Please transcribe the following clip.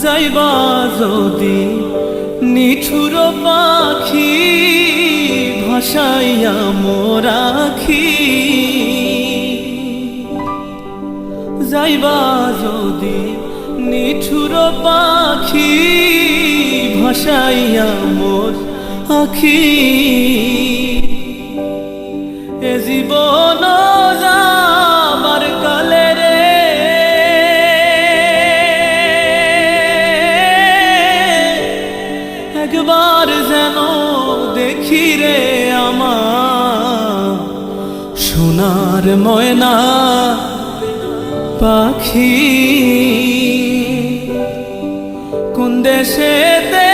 যাইবা যদি নিঠুর পাখি ভাসাইয়া মোরাখি, যাইবা যদি নিঠুর পাখি ভাসাইয়া মোর আখি, এ জীবন যাবার কালে রে একবার যেন দেখি রে আমার সোনার ময়না পাখি, কোন দেশেতে